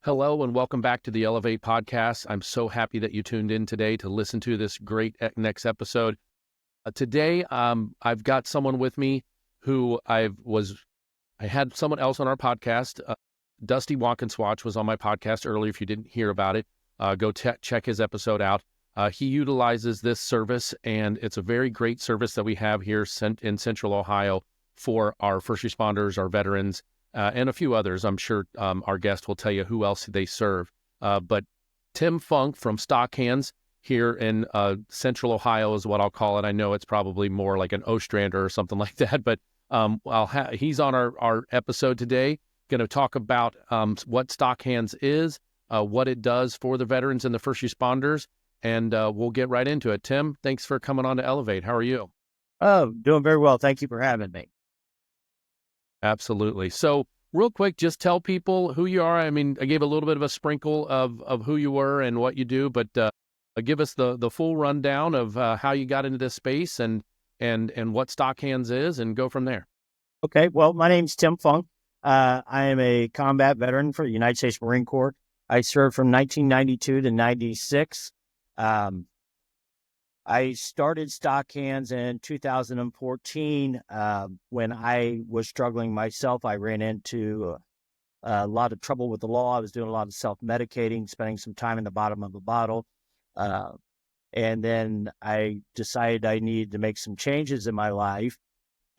Hello and welcome back to the Elevate podcast. I'm so happy that you tuned in today to listen to this great next episode. Today, I've got someone with me who I had someone else on our podcast. Dusty Walkinswatch was on my podcast earlier. If you didn't hear about it, go check his episode out. He utilizes this service, and it's a very great service that we have here in Central Ohio for our first responders, our veterans, and a few others. I'm sure our guest will tell you who else they serve. But Tim Funk from Stockhands here in Central Ohio is what I'll call it. I know it's probably more like an Ostrander or something like that, but he's on our episode today, going to talk about what Stockhands is, what it does for the veterans and the first responders, and we'll get right into it. Tim, thanks for coming on to Elevate. How are you? Oh, doing very well. Thank you for having me. Absolutely. So real quick, just tell people who you are. I mean, I gave a little bit of a sprinkle of who you were and what you do, but give us the full rundown of how you got into this space and what Stockhands is, and go from there. Okay. Well, my name's Tim Funk. I am a combat veteran for the United States Marine Corps. I served from 1992 to 96. I started Stockhands in 2014 when I was struggling myself. I ran into a lot of trouble with the law. I was doing a lot of self-medicating, spending some time in the bottom of a bottle. And then I decided I needed to make some changes in my life.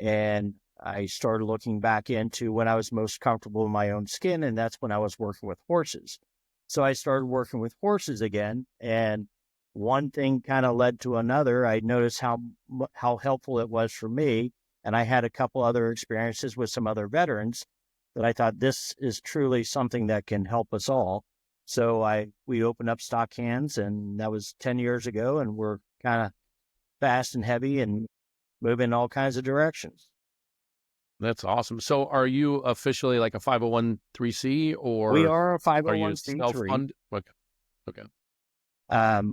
And I started looking back into when I was most comfortable in my own skin, and that's when I was working with horses. So I started working with horses again, and one thing kind of led to another. I noticed how helpful it was for me, and I had a couple other experiences with some other veterans that I thought this is truly something that can help us all. So we opened up Stockhands, and that was 10 years ago, and we're kind of fast and heavy and moving in all kinds of directions. That's awesome. So are you officially like a 501(c)(3), or We are a are you 501(c)(3). self-funded? Okay.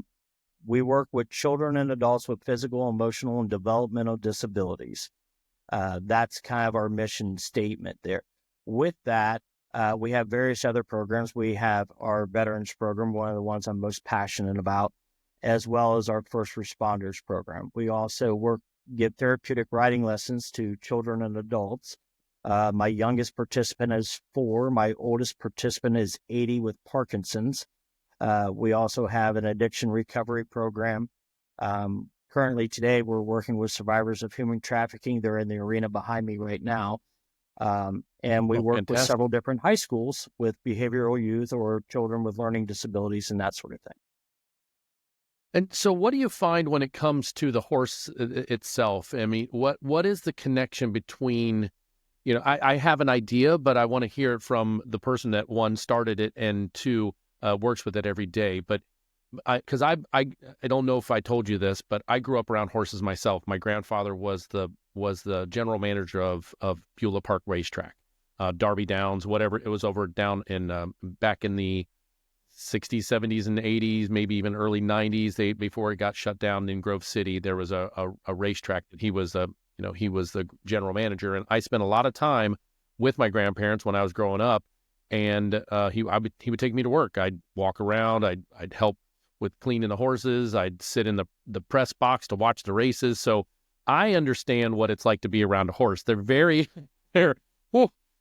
We work with children and adults with physical, emotional, and developmental disabilities. That's kind of our mission statement there. With that, we have various other programs. We have our veterans program, one of the ones I'm most passionate about, as well as our first responders program. We also give therapeutic riding lessons to children and adults. My youngest participant is 4. My oldest participant is 80 with Parkinson's. We also have an addiction recovery program. Currently today, we're working with survivors of human trafficking. They're in the arena behind me right now. And we work with several different high schools with behavioral youth or children with learning disabilities and that sort of thing. And so what do you find when it comes to the horse itself? I mean, what is the connection between, I have an idea, but I want to hear it from the person that, one, started it, and two, works with it every day. But I don't know if I told you this, but I grew up around horses myself. My grandfather was the general manager of Beulah Park Racetrack, Darby Downs, whatever. It was over down in back in the 60s, 70s, and 80s, maybe even early 90s. Before it got shut down in Grove City, there was a racetrack that he was the general manager. And I spent a lot of time with my grandparents when I was growing up. And he would take me to work. I'd walk around. I'd help with cleaning the horses. I'd sit in the press box to watch the races. So I understand what it's like to be around a horse.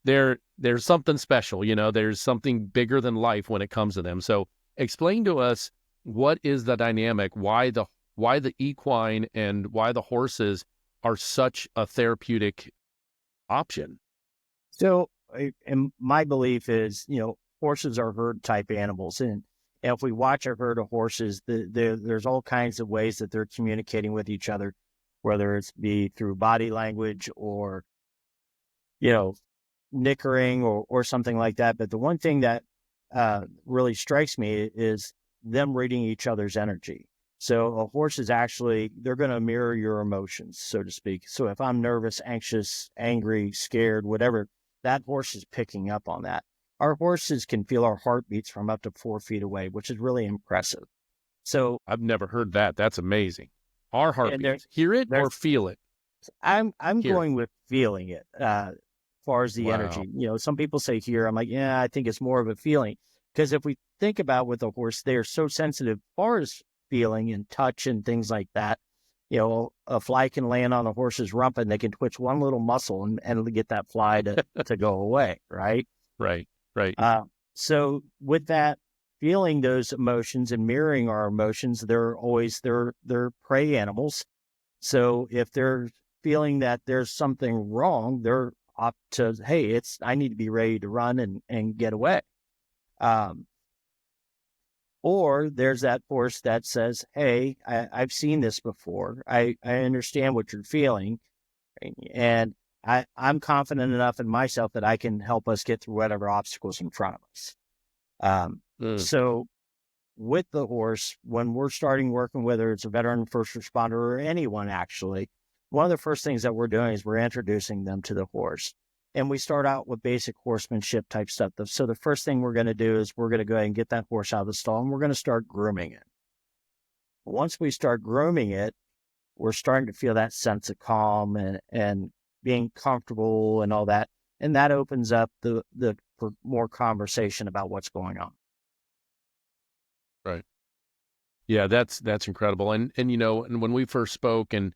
There's something special. There's something bigger than life when it comes to them. So explain to us, what is the dynamic? Why the equine and why the horses are such a therapeutic option? So, and my belief is, horses are herd type animals. And if we watch a herd of horses, there's all kinds of ways that they're communicating with each other, whether it's be through body language or, nickering or something like that. But the one thing that really strikes me is them reading each other's energy. So a horse is they're going to mirror your emotions, so to speak. So if I'm nervous, anxious, angry, scared, whatever, that horse is picking up on that. Our horses can feel our heartbeats from up to 4 feet away, which is really impressive. So I've never heard that. That's amazing. Our heartbeats. Hear it or feel it? I'm going with feeling it. As far as the energy, some people say hear. I'm like, yeah, I think it's more of a feeling, Because if we think about with a horse, they are so sensitive as far as feeling and touch and things like that. A fly can land on a horse's rump and they can twitch one little muscle and get that fly to go away, right? Right. So with that, feeling those emotions and mirroring our emotions, they're prey animals. So if they're feeling that there's something wrong, they're up to, hey, I need to be ready to run and get away. Or there's that horse that says, hey, I've seen this before. I understand what you're feeling. And I'm confident enough in myself that I can help us get through whatever obstacles in front of us. So with the horse, when we're starting working, whether it's a veteran, first responder, or anyone actually, one of the first things that we're doing is we're introducing them to the horse. And we start out with basic horsemanship type stuff. So the first thing we're going to do is we're going to go ahead and get that horse out of the stall and we're going to start grooming it. Once we start grooming it, we're starting to feel that sense of calm and being comfortable and all that. And that opens up the for more conversation about what's going on. Right. Yeah, that's incredible. And and when we first spoke and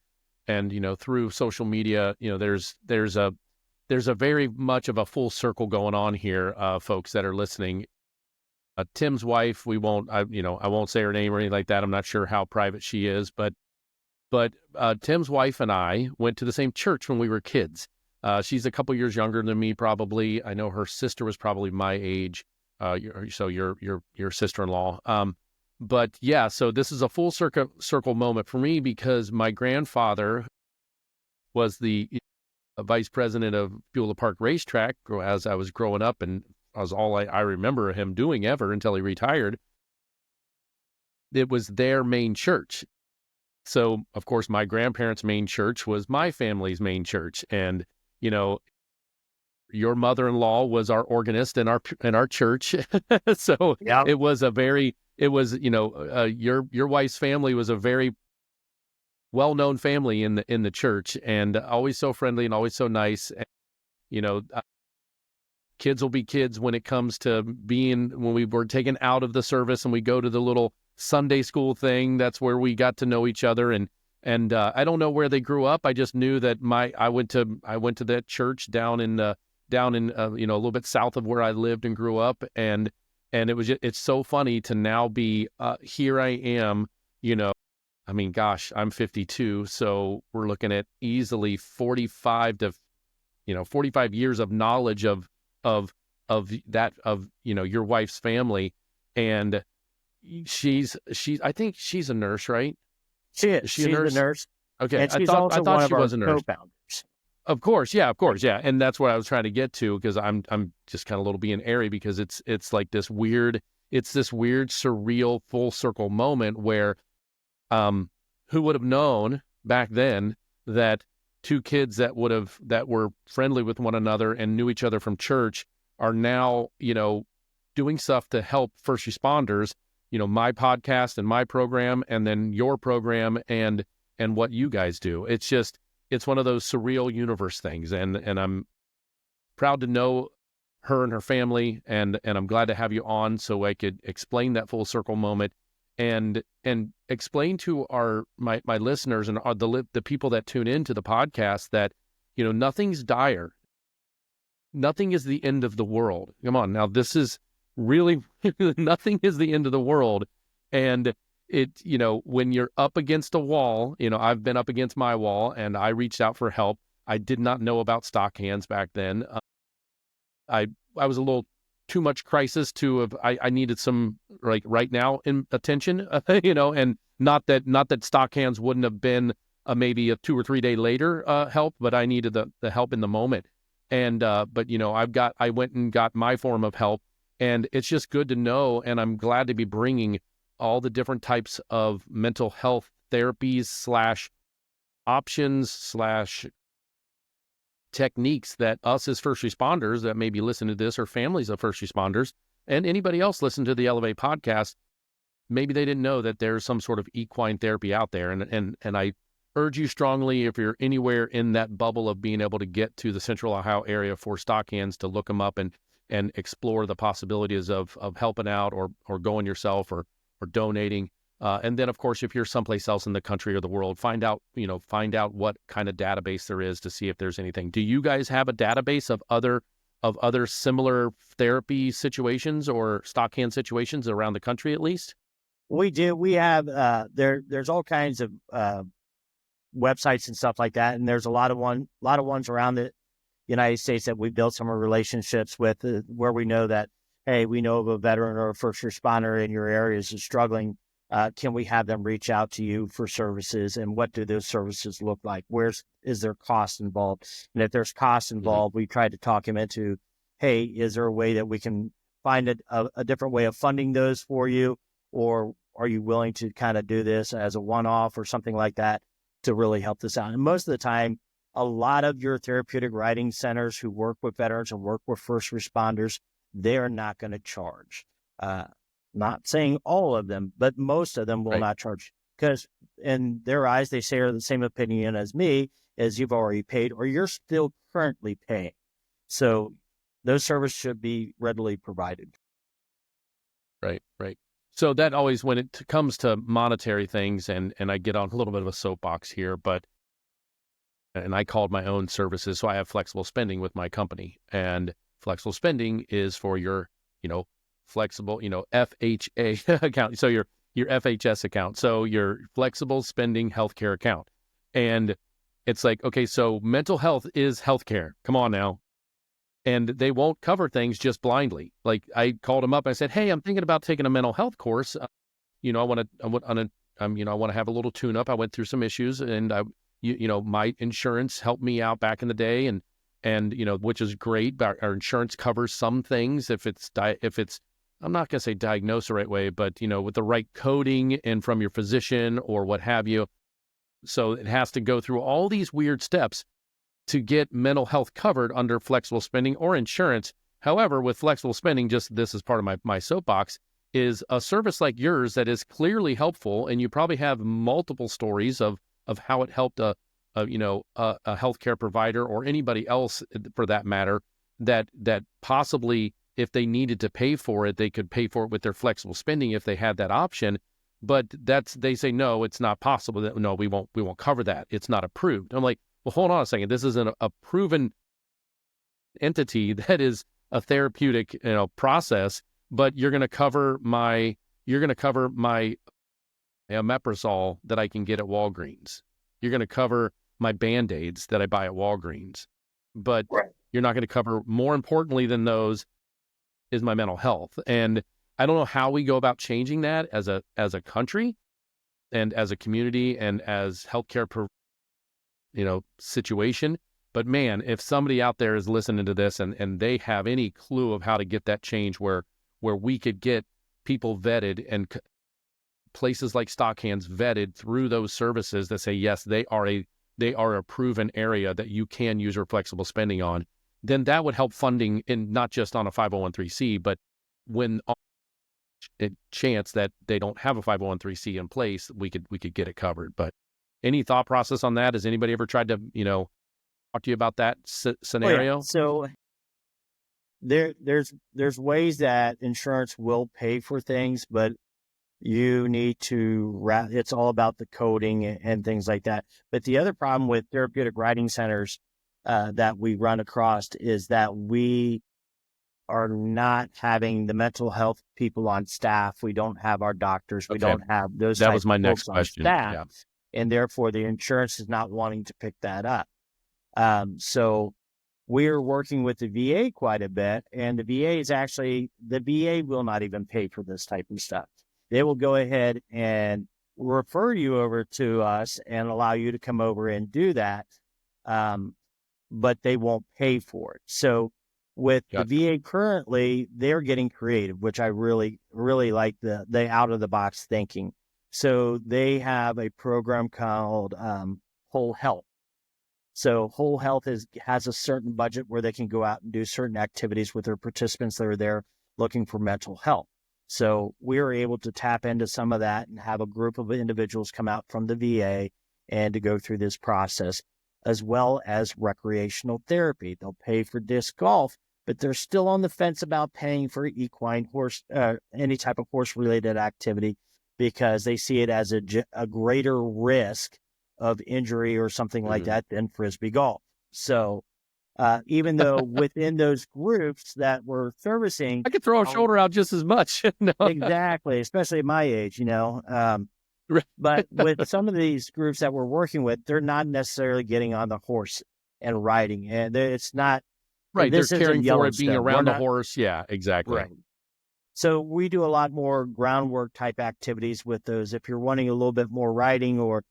through social media, there's a very much of a full circle going on here, folks that are listening. Tim's wife, I won't say her name or anything like that. I'm not sure how private she is, but Tim's wife and I went to the same church when we were kids. She's a couple years younger than me, probably. I know her sister was probably my age. So your sister-in-law. But yeah, so this is a full circle moment for me because my grandfather was the vice president of Beulah Park Racetrack as I was growing up, and was all I remember him doing ever until he retired. It was their main church. So, of course, my grandparents' main church was my family's main church. And, your mother-in-law was our organist in our church. So Yeah. your wife's family was a very well-known family in the church, and always so friendly and always so nice. And, kids will be kids when it comes to when we were taken out of the service and we go to the little Sunday school thing. That's where we got to know each other. And I don't know where they grew up. I just knew that I went to that church down in a little bit south of where I lived and grew up. And it's so funny to now be here. I am, I mean, gosh, I'm 52. So we're looking at easily 45 years of knowledge of your wife's family. And I think she's a nurse, right? She's a nurse. Okay. And she's I also thought one she of was a our nurse. co-founders. Of course. Yeah. And that's what I was trying to get to, because I'm just kind of a little being airy, because it's like this weird surreal full circle moment where, who would have known back then that two kids that were friendly with one another and knew each other from church are now, doing stuff to help first responders, my podcast and my program, and then your program and what you guys do. It's one of those surreal universe things. And I'm proud to know her and her family, and I'm glad to have you on so I could explain that full circle moment and explain to my listeners and the people that tune into the podcast that, nothing's dire. Nothing is the end of the world. Come on. Now, this is really, nothing is the end of the world. And when you're up against a wall, I've been up against my wall and I reached out for help. I did not know about Stockhands back then. I was a little too much crisis I needed some right now in attention, and not that Stockhands wouldn't have been maybe a 2 or 3 day later help, but I needed the help in the moment. And but I went and got my form of help, and it's just good to know. And I'm glad to be bringing all the different types of mental health therapies / options / techniques that us as first responders that maybe listen to this, or families of first responders, and anybody else listen to the Elevate podcast, maybe they didn't know that there's some sort of equine therapy out there. And I urge you strongly, if you're anywhere in that bubble of being able to get to the Central Ohio area for Stockhands, to look them up and and explore the possibilities of helping out or going yourself or donating. And then, of course, if you're someplace else in the country or the world, find out what kind of database there is to see if there's anything. Do you guys have a database of other similar therapy situations or Stockhand situations around the country, at least? We do. We have there's all kinds of websites and stuff like that, and there's a lot of ones around the United States that we built some relationships with, where we know that, hey, we know of a veteran or a first responder in your areas is struggling. Can we have them reach out to you for services, and what do those services look like? Is there cost involved? And if there's cost involved, we try to talk him into, hey, is there a way that we can find a different way of funding those for you? Or are you willing to kind of do this as a one-off or something like that to really help this out? And most of the time, a lot of your therapeutic riding centers who work with veterans and work with first responders, they're not going to charge. Not saying all of them, but most of them will not charge, because in their eyes, they share the same opinion as me, as you've already paid or you're still currently paying. So those services should be readily provided. Right. So that always, when it comes to monetary things, and I get on a little bit of a soapbox here, and I called my own services. So I have flexible spending with my company, and flexible spending is for your, flexible, FHA account. So your FHS account. So your flexible spending healthcare account. And it's like, okay, so mental health is healthcare. Come on now. And they won't cover things just blindly. Like, I called them up. I said, hey, I'm thinking about taking a mental health course. I want to have a little tune up. I went through some issues, and my insurance helped me out back in the day, and which is great. But our insurance covers some things if it's I'm not going to say diagnosed the right way, but with the right coding and from your physician or what have you. So it has to go through all these weird steps to get mental health covered under flexible spending or insurance. However, with flexible spending, just this is part of my soapbox, is a service like yours that is clearly helpful, and you probably have multiple stories of how it helped a healthcare provider or anybody else for that matter, that possibly if they needed to pay for it, they could pay for it with their flexible spending if they had that option. But they say, no, it's not possible. No, we won't cover that. It's not approved. I'm like, well, hold on a second. This is a proven entity that is a therapeutic, process, but you're going to cover my omeprazole that I can get at Walgreens. You're going to cover my Band-Aids that I buy at Walgreens, but you're not going to cover, more importantly than those, is my mental health. And I don't know how we go about changing that as a country and as a community and as healthcare situation. But man, if somebody out there is listening to this and they have any clue of how to get that change where we could get people vetted and places like Stockhands vetted through those services that say, yes, they are a proven area that you can use your flexible spending on, then that would help funding, in not just on a 501c, but when a chance that they don't have a 501c in place, we could get it covered. But any thought process on that? Has anybody ever tried to, talk to you about that scenario? Oh, yeah. So there's ways that insurance will pay for things, but you need to it's all about the coding and things like that. But the other problem with therapeutic riding centers that we run across is that we are not having the mental health people on staff. We don't have our doctors. We don't have those. That was my next question. Yeah. And therefore, the insurance is not wanting to pick that up. So we're working with the VA quite a bit, and the VA will not even pay for this type of stuff. They will go ahead and refer you over to us and allow you to come over and do that, but they won't pay for it. So with the VA currently, they're getting creative, which I really, really like the out-of-the-box thinking. So they have a program called Whole Health. So Whole Health has a certain budget where they can go out and do certain activities with their participants that are there looking for mental health. So we were able to tap into some of that and have a group of individuals come out from the VA and to go through this process, as well as recreational therapy. They'll pay for disc golf, but they're still on the fence about paying for equine horse, any type of horse related activity, because they see it as a greater risk of injury or something like that than Frisbee golf. So even though within those groups that we're servicing, I could throw a shoulder out just as much. No. Exactly, especially at my age, Right. but with some of these groups that we're working with, they're not necessarily getting on the horse and riding, and it's not Right. They're this isn't caring for it, being Yellowstone. We're around the not horse. Yeah, exactly. right. So we do a lot more groundwork type activities with those. If you're wanting a little bit more riding or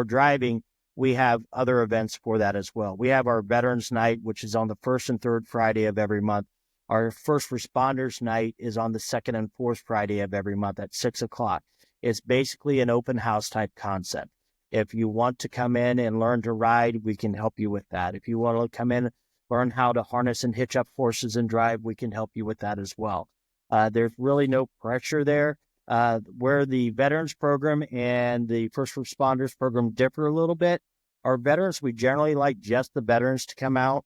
driving, we have other events for that as well. We have our Veterans Night, which is on the first and third Friday of every month. Our First Responders Night is on the second and fourth Friday of every month at 6:00. It's basically an open house type concept. If you want to come in and learn to ride, we can help you with that. If you want to come in, learn how to harness and hitch up horses and drive, we can help you with that as well. There's really no pressure there. Where the Veterans Program and the First Responders Program differ a little bit, our veterans, we generally like just the veterans to come out.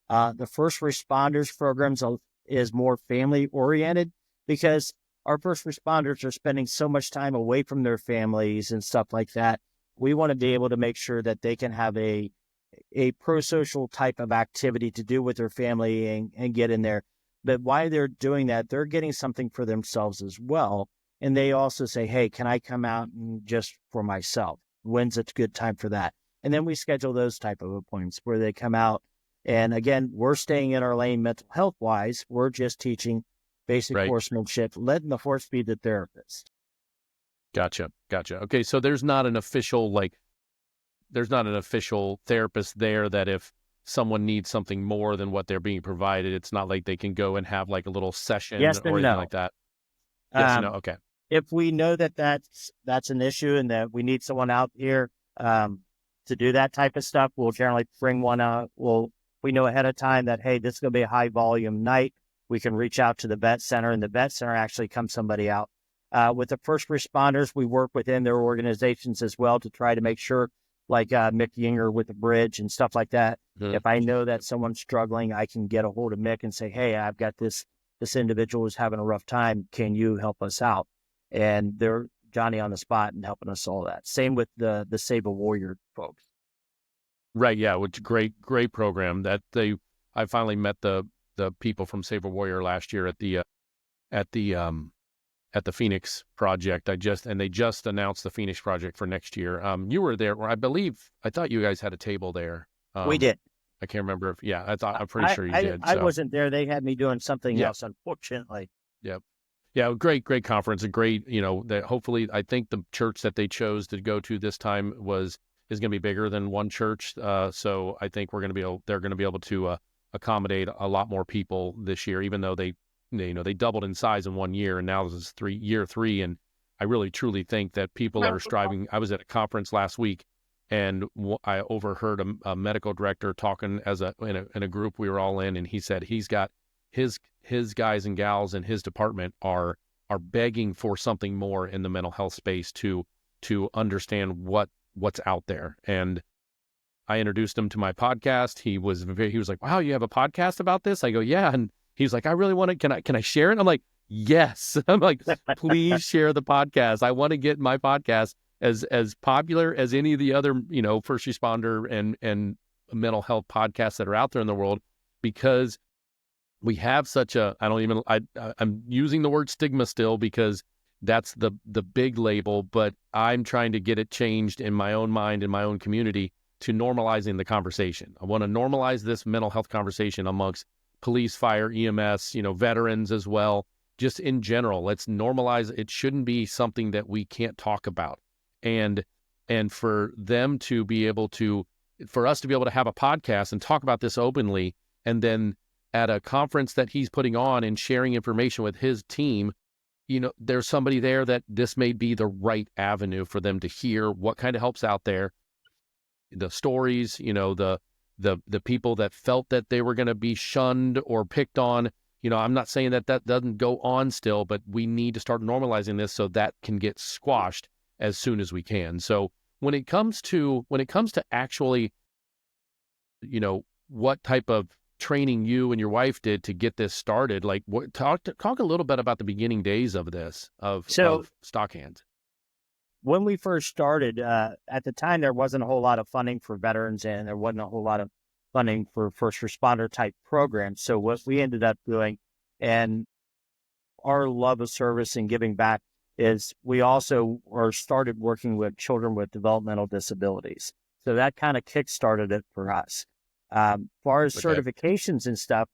The First Responders Programs is more family oriented, because our first responders are spending so much time away from their families and stuff like that. We want to be able to make sure that they can have a pro-social type of activity to do with their family and get in there. But while they're doing that, they're getting something for themselves as well. And they also say, hey, can I come out and just for myself? When's a good time for that? And then we schedule those type of appointments where they come out. And again, we're staying in our lane mental health wise. We're just teaching basic horsemanship, letting the horse be the therapist. Gotcha. Okay, so there's not an official therapist there that if someone needs something more than what they're being provided, it's not like they can go and have like a little session Yes or anything like that. Yes and no. Okay. If we know that that's an issue and that we need someone out here to do that type of stuff, we'll generally bring one out. We know ahead of time that, hey, this is going to be a high volume night. We can reach out to the vet center, and the vet center actually comes somebody out. With the first responders, we work within their organizations as well to try to make sure, like Mick Yinger with the bridge and stuff like that. Mm-hmm. If I know that someone's struggling, I can get a hold of Mick and say, hey, I've got this individual who's having a rough time. Can you help us out? And they're Johnny on the spot and helping us all that. Same with the Save a Warrior folks. Right. Yeah. Which great program that I finally met the people from Save a Warrior last year at the Phoenix project. They just announced the Phoenix project for next year. You were there, or I thought you guys had a table there. We did. I can't remember I'm pretty sure you did. I wasn't there. They had me doing something else, unfortunately. Yep. Yeah. Great conference. A great, that hopefully, I think the church that they chose to go to this time is going to be bigger than one church. So I think they're going to be able to accommodate a lot more people this year, even though they doubled in size in 1 year, and now this is year three. And I really truly think that people are striving. I was at a conference last week, and I overheard a medical director talking in a group we were all in, and he said he's got his guys and gals in his department are begging for something more in the mental health space to understand what's out there. And I introduced him to my podcast. He was like, wow, you have a podcast about this? I go, yeah. And he's like, I really want to, can I share it? I'm like, yes. I'm like, please share the podcast. I want to get my podcast as popular as any of the other, first responder and mental health podcasts that are out there in the world, because we have such I'm using the word stigma still because that's the big label, but I'm trying to get it changed in my own mind, in my own community, to normalizing the conversation. I want to normalize this mental health conversation amongst police, fire, EMS, veterans as well. Just in general, let's normalize. It shouldn't be something that we can't talk about. And for them to be able to, for us to be able to have a podcast and talk about this openly, and then at a conference that he's putting on and sharing information with his team, there's somebody there that this may be the right avenue for them to hear what kind of help's out there. The stories, the people that felt that they were going to be shunned or picked on. I'm not saying that doesn't go on still, but we need to start normalizing this so that can get squashed as soon as we can. So when it comes to actually, what type of training you and your wife did to get this started. Like, talk a little bit about the beginning days of this, of Stockhands. When we first started, at the time, there wasn't a whole lot of funding for veterans, and there wasn't a whole lot of funding for first responder type programs. So what we ended up doing, and our love of service and giving back, is we also started working with children with developmental disabilities. So that kind of kickstarted it for us. As far as certifications and stuff,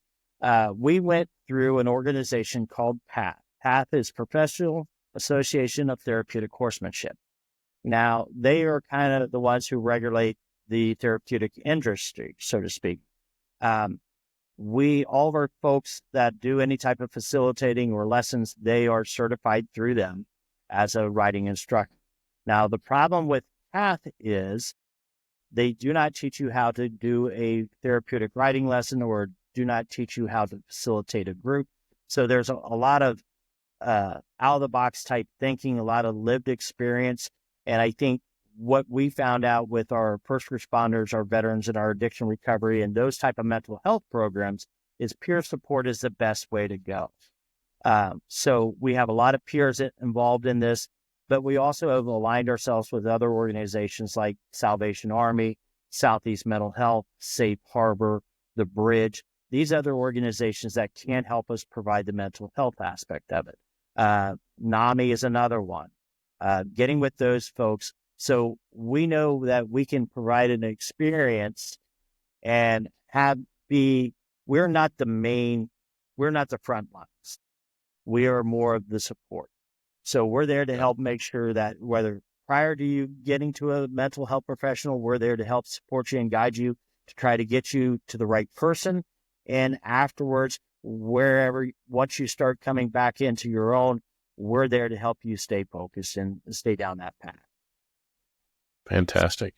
we went through an organization called PATH. PATH is Professional Association of Therapeutic Horsemanship. Now, they are kind of the ones who regulate the therapeutic industry, so to speak. All of our folks that do any type of facilitating or lessons, they are certified through them as a riding instructor. Now, the problem with PATH is they do not teach you how to do a therapeutic riding lesson, or do not teach you how to facilitate a group. So there's a lot of out-of-the-box type thinking, a lot of lived experience. And I think what we found out with our first responders, our veterans, and our addiction recovery and those type of mental health programs is peer support is the best way to go. So we have a lot of peers involved in this, but we also have aligned ourselves with other organizations like Salvation Army, Southeast Mental Health, Safe Harbor, The Bridge, these other organizations that can help us provide the mental health aspect of it. NAMI is another one. Getting with those folks. So we know that we can provide an experience and we're not the front lines. We are more of the support. So we're there to help make sure that whether prior to you getting to a mental health professional, we're there to help support you and guide you to try to get you to the right person. And afterwards, once you start coming back into your own, we're there to help you stay focused and stay down that path. Fantastic.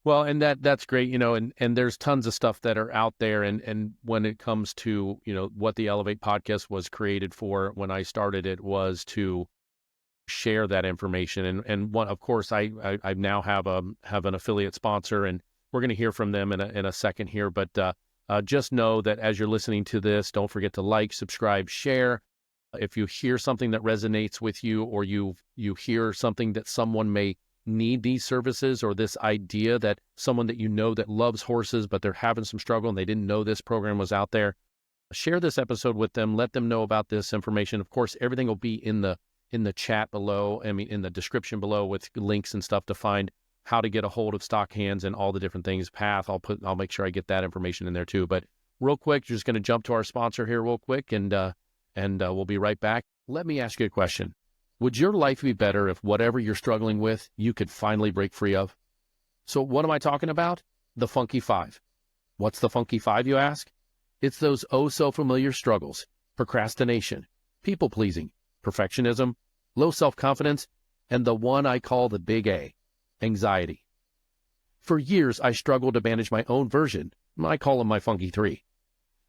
Well, and that's great, and there's tons of stuff that are out there. And when it comes to, what the Elevate podcast was created for, when I started it, was to share that information. And one, of course, I now have an affiliate sponsor, and we're going to hear from them in a second here. But just know that as you're listening to this, don't forget to like, subscribe, share. If you hear something that resonates with you, or you hear something that someone may need these services, or this idea that someone that that loves horses, but they're having some struggle and they didn't know this program was out there, share this episode with them. Let them know about this information. Of course, everything will be in the chat below. In the description below, with links and stuff to find how to get a hold of Stockhands and all the different things. PATH, I'll make sure I get that information in there too. But real quick, just going to jump to our sponsor here real quick, and we'll be right back. Let me ask you a question. Would your life be better if whatever you're struggling with, you could finally break free of? So what am I talking about? The Funky Five. What's the Funky Five, you ask? It's those oh-so-familiar struggles: procrastination, people-pleasing, perfectionism, low self-confidence, and the one I call the big A, anxiety. For years, I struggled to manage my own version. I call them my Funky Three.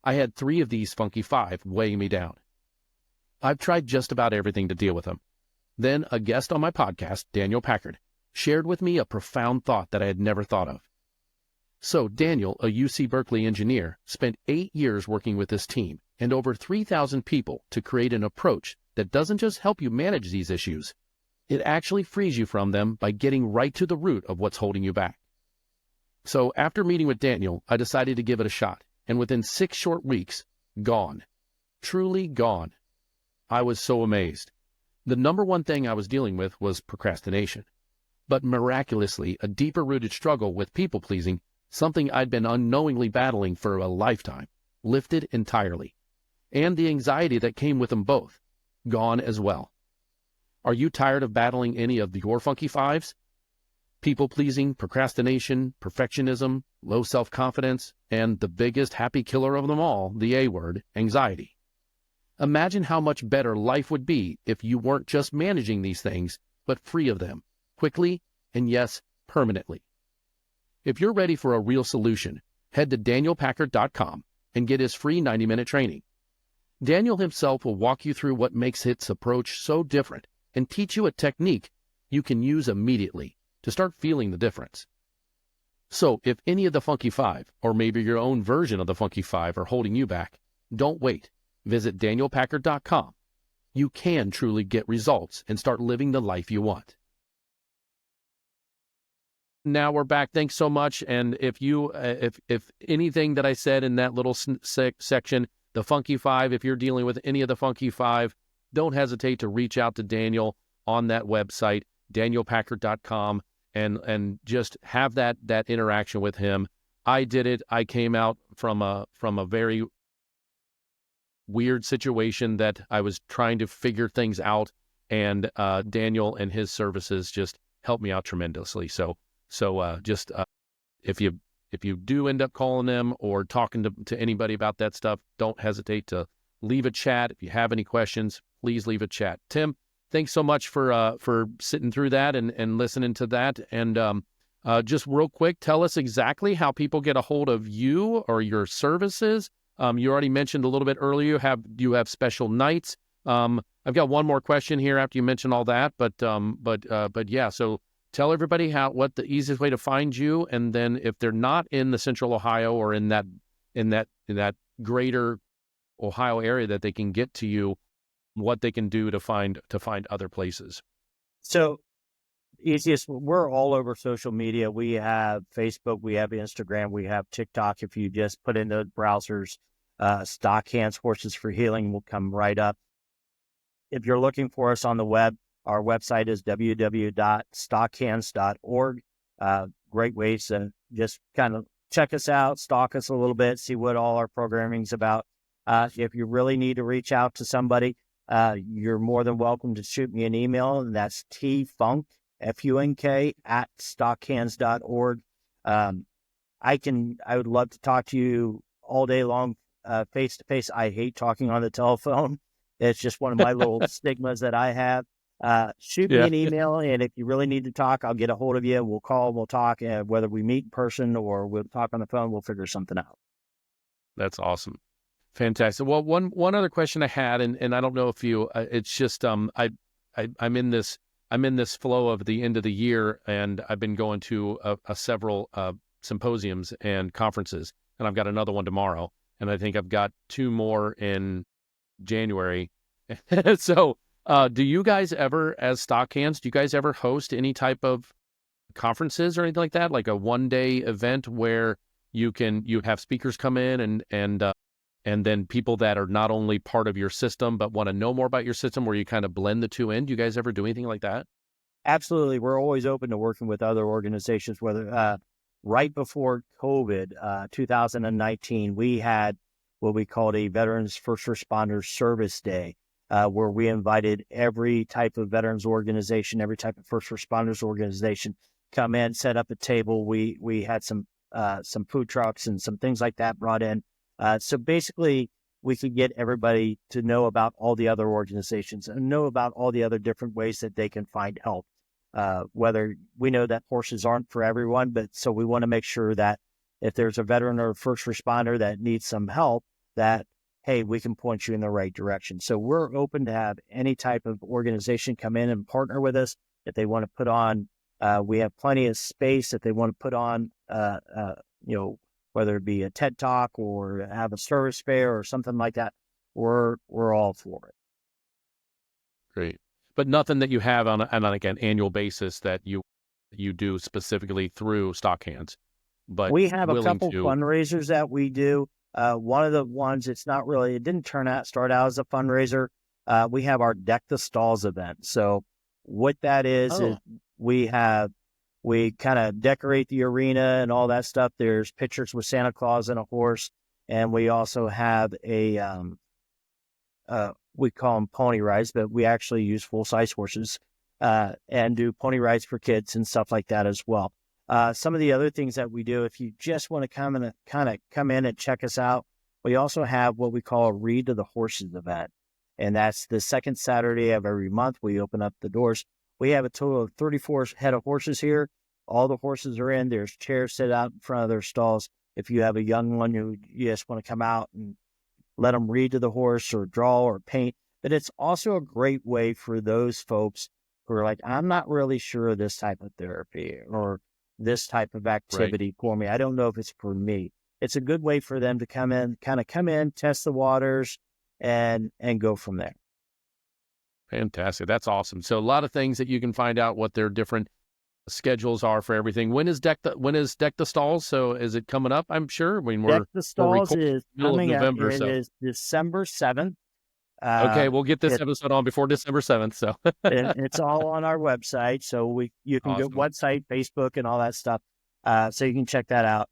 I had 3 of these Funky Five weighing me down. I've tried just about everything to deal with them. Then a guest on my podcast, Daniel Packard, shared with me a profound thought that I had never thought of. So Daniel, a UC Berkeley engineer, spent 8 years working with this team and over 3,000 people to create an approach that doesn't just help you manage these issues. It actually frees you from them by getting right to the root of what's holding you back. So after meeting with Daniel, I decided to give it a shot. And within 6 short weeks, gone. Truly gone. I was so amazed. The number one thing I was dealing with was procrastination. But miraculously, a deeper-rooted struggle with people-pleasing, something I'd been unknowingly battling for a lifetime, lifted entirely. And the anxiety that came with them both, gone as well. Are you tired of battling any of your Funky Fives? People-pleasing, procrastination, perfectionism, low self-confidence, and the biggest happy killer of them all, the A word, anxiety. Imagine how much better life would be if you weren't just managing these things, but free of them, quickly, and yes, permanently. If you're ready for a real solution, head to danielpackard.com and get his free 90-minute training. Daniel himself will walk you through what makes his approach so different and teach you a technique you can use immediately to start feeling the difference. So if any of the Funky Five, or maybe your own version of the Funky Five, are holding you back, don't wait. Visit danielpackard.com. You can truly get results and start living the life you want. Now we're back. Thanks so much. And if you, if anything that I said in that little section, the Funky Five, if you're dealing with any of the Funky Five, don't hesitate to reach out to Daniel on that website, danielpackard.com, and just have that interaction with him. I did it. I came out from a very weird situation that I was trying to figure things out, and Daniel and his services just helped me out tremendously. So if you do end up calling them or talking to anybody about that stuff, don't hesitate to leave a chat. If you have any questions, please leave a chat. Tim, thanks so much for sitting through that and listening to that. And just real quick, tell us exactly how people get a hold of you or your services. You already mentioned a little bit earlier, you have special nights. I've got one more question here after you mention all that, but yeah, so tell everybody what the easiest way to find you, and then if they're not in the Central Ohio or in that greater Ohio area that they can get to you, what they can do to find other places. So easiest, we're all over social media. We have Facebook, we have Instagram, we have TikTok. If you just put in the browsers, Stockhands Horses for Healing will come right up. If you're looking for us on the web, our website is www.stockhands.org. Great ways to just kind of check us out, stalk us a little bit, see what all our programming is about. If you really need to reach out to somebody, you're more than welcome to shoot me an email, and that's tfunk, F-U-N-K, at stockhands.org. I would love to talk to you all day long, face to face. I hate talking on the telephone. It's just one of my little stigmas that I have. Shoot me an email, and if you really need to talk, I'll get a hold of you. We'll call, we'll talk, whether we meet in person or we'll talk on the phone, we'll figure something out. That's awesome. Fantastic. Well, one other question I had, and I don't know if you, it's just, I'm in this flow of the end of the year, and I've been going to several symposiums and conferences, and I've got another one tomorrow, and I think I've got two more in January. So, do you guys ever, as Stockhands, do you guys ever host any type of conferences or anything like that, like a one-day event where you have speakers come in and then people that are not only part of your system but want to know more about your system, where you kind of blend the two in? Do you guys ever do anything like that? Absolutely. We're always open to working with other organizations, whether right before COVID, 2019, we had what we called a Veterans First Responders Service Day, where we invited every type of veterans organization, every type of first responders organization come in, set up a table. We had some food trucks and some things like that brought in. So basically, we could get everybody to know about all the other organizations and know about all the other different ways that they can find help. Whether we know that horses aren't for everyone, but so we want to make sure that if there's a veteran or a first responder that needs some help, that, hey, we can point you in the right direction. So we're open to have any type of organization come in and partner with us. If they want to put on, we have plenty of space. If they want to put on, whether it be a TED Talk or have a service fair or something like that, we're all for it. Great. But nothing that you have on like an annual basis that you do specifically through Stockhands. But we have a couple fundraisers that we do. One of the ones, it didn't start out as a fundraiser. We have our Deck the Stalls event. So what that is we kind of decorate the arena and all that stuff. There's pictures with Santa Claus and a horse. And we also have we call them pony rides, but we actually use full-size horses and do pony rides for kids and stuff like that as well. Some of the other things that we do, if you just want to come in and check us out, we also have what we call a Read to the Horses event. And that's the second Saturday of every month. We open up the doors. We have a total of 34 head of horses here. All the horses are in. There's chairs set out in front of their stalls. If you have a young one who you just want to come out and let them read to the horse or draw or paint. But it's also a great way for those folks who are like, I'm not really sure of this type of therapy, or this type of activity for me. I don't know if it's for me. It's a good way for them to come in, test the waters, and go from there. Fantastic. That's awesome. So a lot of things that you can find out what their different schedules are for everything. When is Deck the Stalls? So is it coming up? I'm sure. I mean, Deck the Stalls is middle of November. It is December 7th. Okay, we'll get this episode on before December 7th. So it's all on our website. So you can go website, Facebook, and all that stuff. So you can check that out.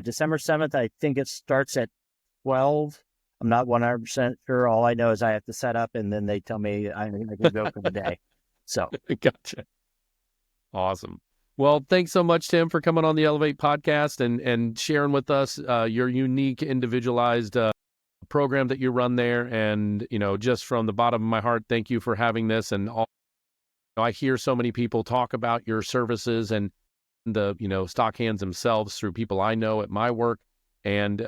December 7th. I think it starts at 12. I'm not 100% sure. All I know is I have to set up, and then they tell me I can go for the day. So gotcha. Awesome. Well, thanks so much, Tim, for coming on the Elevate podcast and sharing with us your unique, individualized program that you run there. And, just from the bottom of my heart, thank you for having this. And I hear so many people talk about your services and the, Stockhands themselves through people I know at my work. And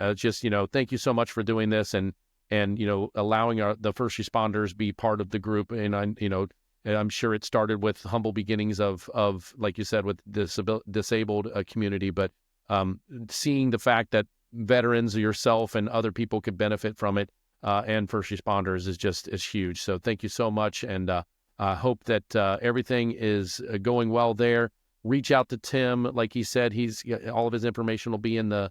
thank you so much for doing this and allowing the first responders be part of the group. And I'm sure it started with humble beginnings of like you said, with disabled community, but seeing the fact that veterans, yourself, and other people could benefit from it, and first responders is huge. So thank you so much, and I hope that everything is going well there. Reach out to Tim, like he said. All of his information will be in the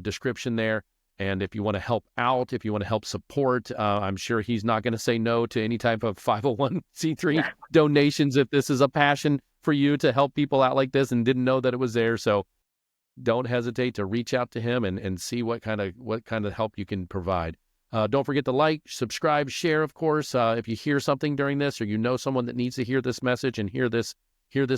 description there. And if you want to help out, if you want to help support, I'm sure he's not going to say no to any type of 501c3 donations if this is a passion for you to help people out like this and didn't know that it was there. So don't hesitate to reach out to him and see what kind of help you can provide. Don't forget to like, subscribe, share, of course. If you hear something during this, or someone that needs to hear this message and hear this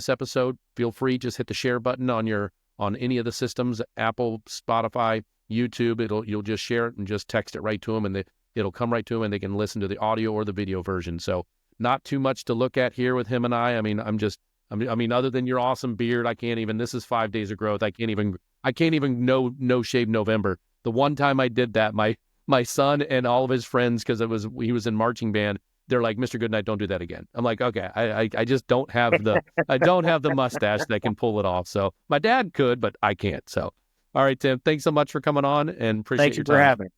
episode, feel free, just hit the share button on any of the systems, Apple, Spotify, YouTube. You'll just share it and just text it right to them, and it'll come right to them, and they can listen to the audio or the video version. So not too much to look at here with him and I. I mean, other than your awesome beard, I can't even. This is 5 days of growth. I can't even no shave November. The one time I did that, my son and all of his friends, because he was in marching band, they're like, Mr. Goodnight, don't do that again. I'm like, okay, I just don't have the mustache that can pull it off. So my dad could, but I can't. So, all right, Tim, thanks so much for coming on, and appreciate your time. Thank you for having me.